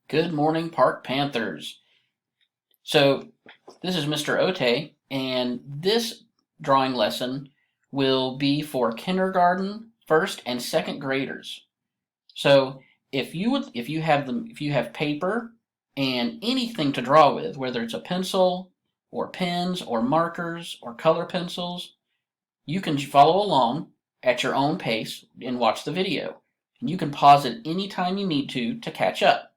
Good morning, Park Panthers. So, this is Mr. Otey, and this drawing lesson will be for kindergarten, first and second graders. So, if you have paper and anything to draw with, whether it's a pencil or pens or markers or color pencils, you can follow along at your own pace and watch the video. And you can pause it anytime you need to catch up.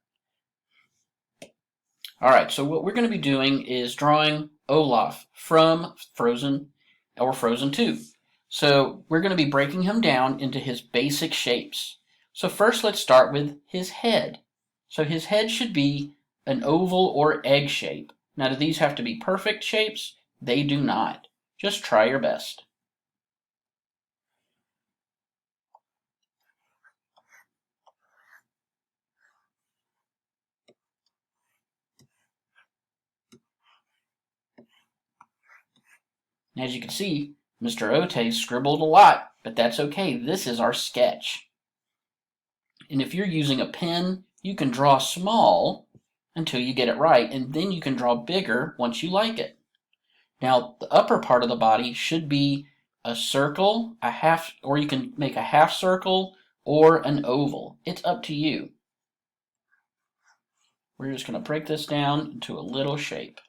All right, so what we're going to be doing is drawing Olaf from Frozen 2. So we're going to be breaking him down into his basic shapes. So first let's start with his head. So his head should be an oval or egg shape. Now, do these have to be perfect shapes? They do not. Just try your best. As you can see, Mr. Otey scribbled a lot, but that's okay. This is our sketch. And if you're using a pen, you can draw small until you get it right, and then you can draw bigger once you like it. Now, the upper part of the body should be a circle, a half, or you can make a half circle or an oval. It's up to you. We're just going to break this down into a little shape.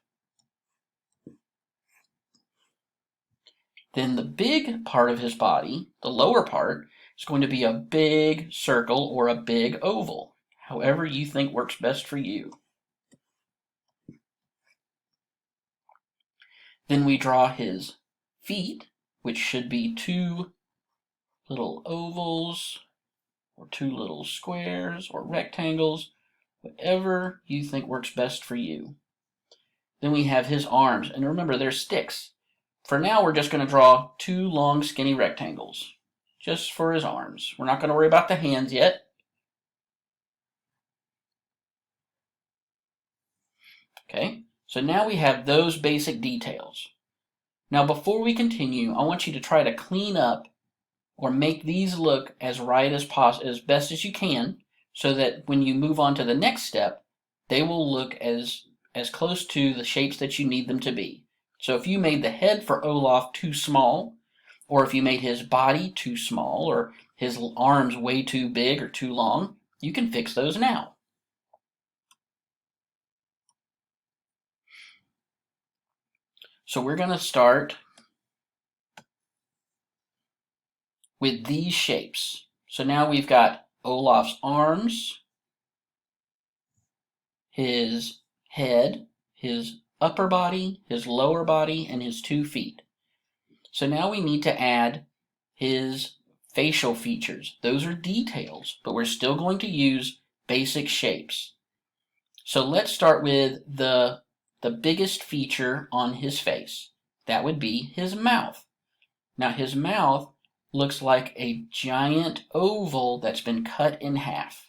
Then the big part of his body, the lower part, is going to be a big circle or a big oval, however you think works best for you. Then we draw his feet, which should be two little ovals or two little squares or rectangles, whatever you think works best for you. Then we have his arms, and remember, they're sticks. For now, we're just going to draw two long, skinny rectangles, just for his arms. We're not going to worry about the hands yet. Okay, so now we have those basic details. Now, before we continue, I want you to try to clean up or make these look as right as best as you can, so that when you move on to the next step, they will look as close to the shapes that you need them to be. So if you made the head for Olaf too small, or if you made his body too small, or his arms way too big or too long, you can fix those now. So we're going to start with these shapes. So now we've got Olaf's arms, his head, his upper body, his lower body, and his 2 feet. So now we need to add his facial features. Those are details, but we're still going to use basic shapes. So let's start with the biggest feature on his face. That would be his mouth. Now his mouth looks like a giant oval that's been cut in half.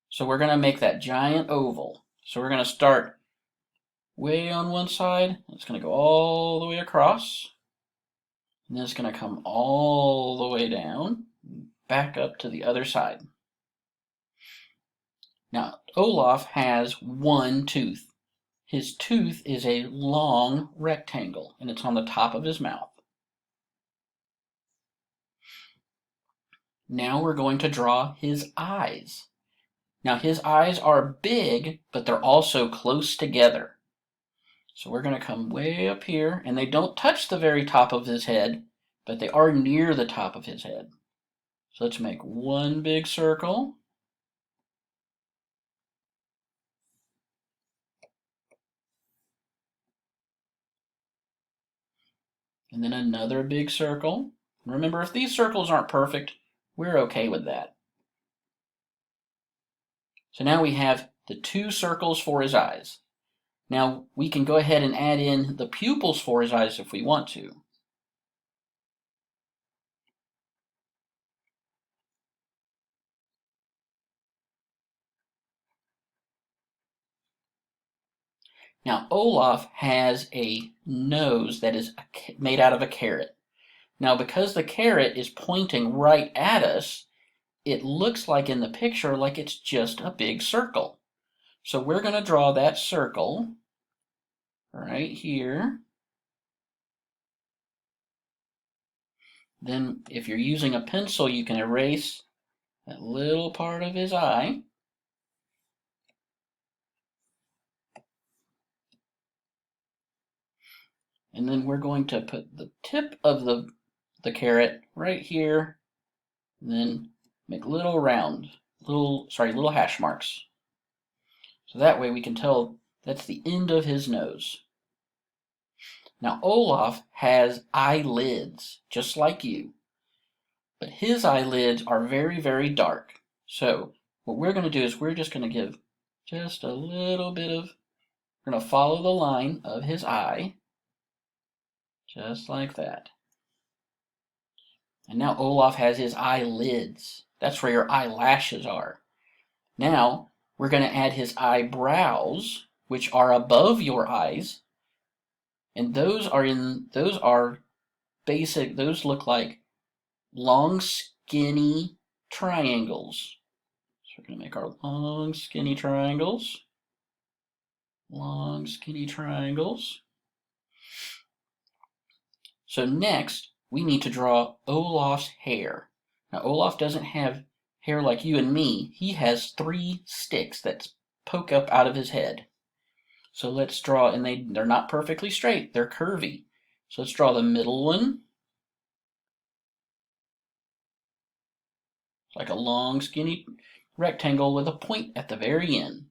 So we're going to make that giant oval. So we're going to start way on one side. It's going to go all the way across. And then it's going to come all the way down, back up to the other side. Now, Olaf has one tooth. His tooth is a long rectangle, and it's on the top of his mouth. Now we're going to draw his eyes. Now his eyes are big, but they're also close together. So we're going to come way up here, and they don't touch the very top of his head, but they are near the top of his head. So let's make one big circle. And then another big circle. Remember, if these circles aren't perfect, we're okay with that. So now we have the 2 circles for his eyes. Now we can go ahead and add in the pupils for his eyes if we want to. Now Olaf has a nose that is made out of a carrot. Now because the carrot is pointing right at us, it looks like in the picture like it's just a big circle. So we're going to draw that circle right here. Then if you're using a pencil, you can erase that little part of his eye. And then we're going to put the tip of the carrot right here, and then make little little hash marks. So that way we can tell that's the end of his nose. Now Olaf has eyelids, just like you, but his eyelids are very, very dark. So what we're going to do is we're just going to give just a little bit of, we're going to follow the line of his eye, just like that. And now Olaf has his eyelids. That's where your eyelashes are. Now we're going to add his eyebrows, which are above your eyes. And those are basic, those look like long, skinny triangles. So we're going to make our long, skinny triangles. Long, skinny triangles. So next, we need to draw Olaf's hair. Now, Olaf doesn't have hair like you and me. He has 3 sticks that poke up out of his head. So let's draw, and they're not perfectly straight. They're curvy. So let's draw the middle one. It's like a long, skinny rectangle with a point at the very end.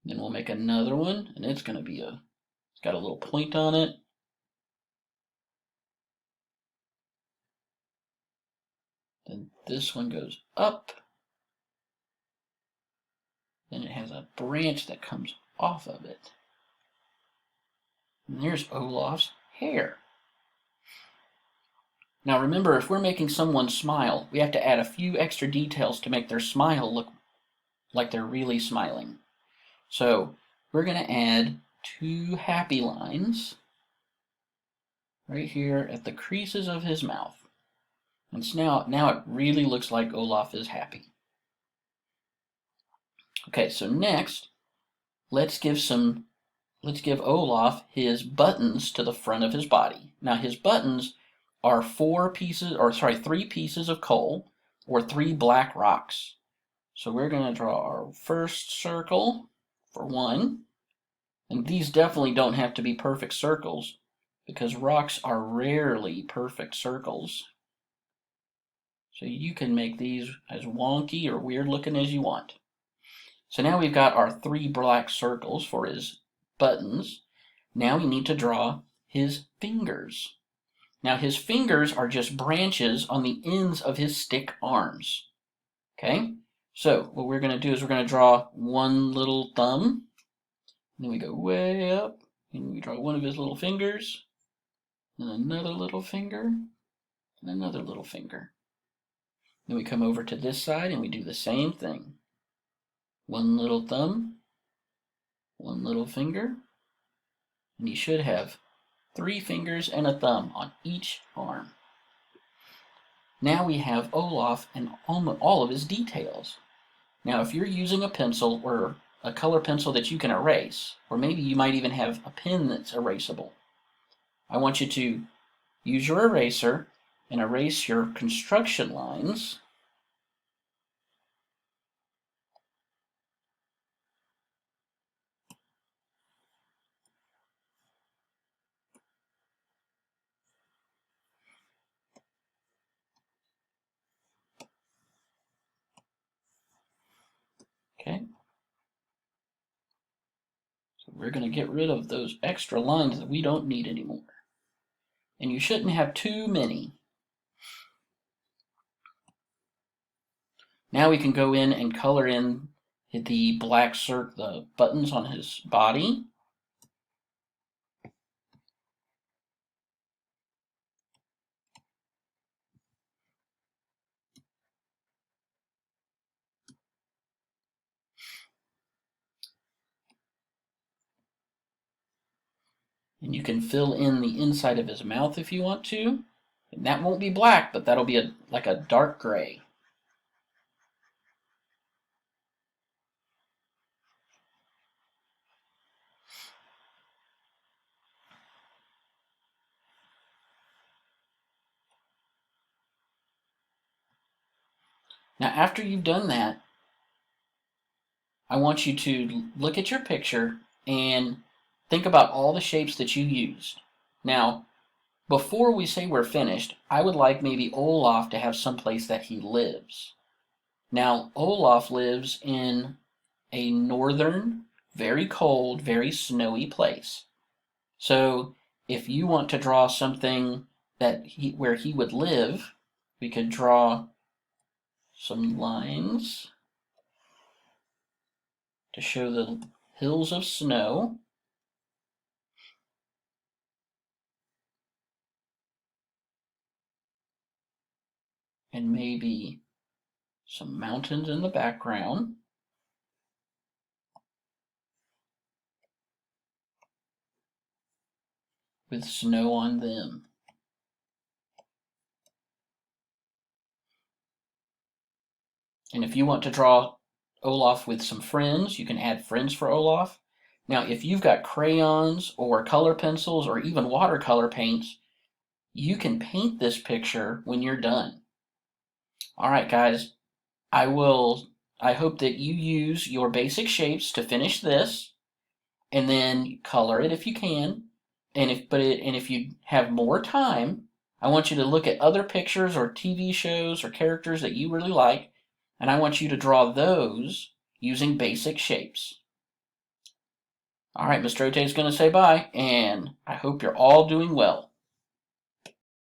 Then we'll make another one, and it's got a little point on it. Then this one goes up. Then it has a branch that comes off of it. And there's Olaf's hair. Now remember, if we're making someone smile, we have to add a few extra details to make their smile look like they're really smiling. So we're going to add 2 happy lines right here at the creases of his mouth. And so now it really looks like Olaf is happy. Okay, so next, let's give Olaf his buttons to the front of his body. Now his buttons are 3 pieces of coal or 3 black rocks. So we're going to draw our first circle for 1. And these definitely don't have to be perfect circles because rocks are rarely perfect circles. So you can make these as wonky or weird looking as you want. So now we've got our 3 black circles for his buttons. Now we need to draw his fingers. Now his fingers are just branches on the ends of his stick arms. Okay? So what we're going to do is we're going to draw one little thumb. Then we go way up and we draw one of his little fingers. Then another little finger. And another little finger. Then we come over to this side and we do the same thing. One little thumb, one little finger, and you should have 3 fingers and a thumb on each arm. Now we have Olaf and all of his details. Now if you're using a pencil or a color pencil that you can erase, or maybe you might even have a pen that's erasable, I want you to use your eraser and erase your construction lines. Okay. So we're going to get rid of those extra lines that we don't need anymore. And you shouldn't have too many. Now we can go in and color in the black the buttons on his body. And you can fill in the inside of his mouth if you want to. And that won't be black, but that'll be like a dark gray. Now, after you've done that, I want you to look at your picture and think about all the shapes that you used. Now, before we say we're finished, I would like maybe Olaf to have some place that he lives. Now, Olaf lives in a northern, very cold, very snowy place. So if you want to draw something where he would live, we could draw some lines to show the hills of snow. And maybe some mountains in the background. With snow on them. And if you want to draw Olaf with some friends, you can add friends for Olaf. Now, if you've got crayons or color pencils or even watercolor paints, you can paint this picture when you're done. All right, guys, I hope that you use your basic shapes to finish this, and then color it if you can. And if you have more time, I want you to look at other pictures or TV shows or characters that you really like, and I want you to draw those using basic shapes. All right, Mr. Otey is going to say bye, and I hope you're all doing well.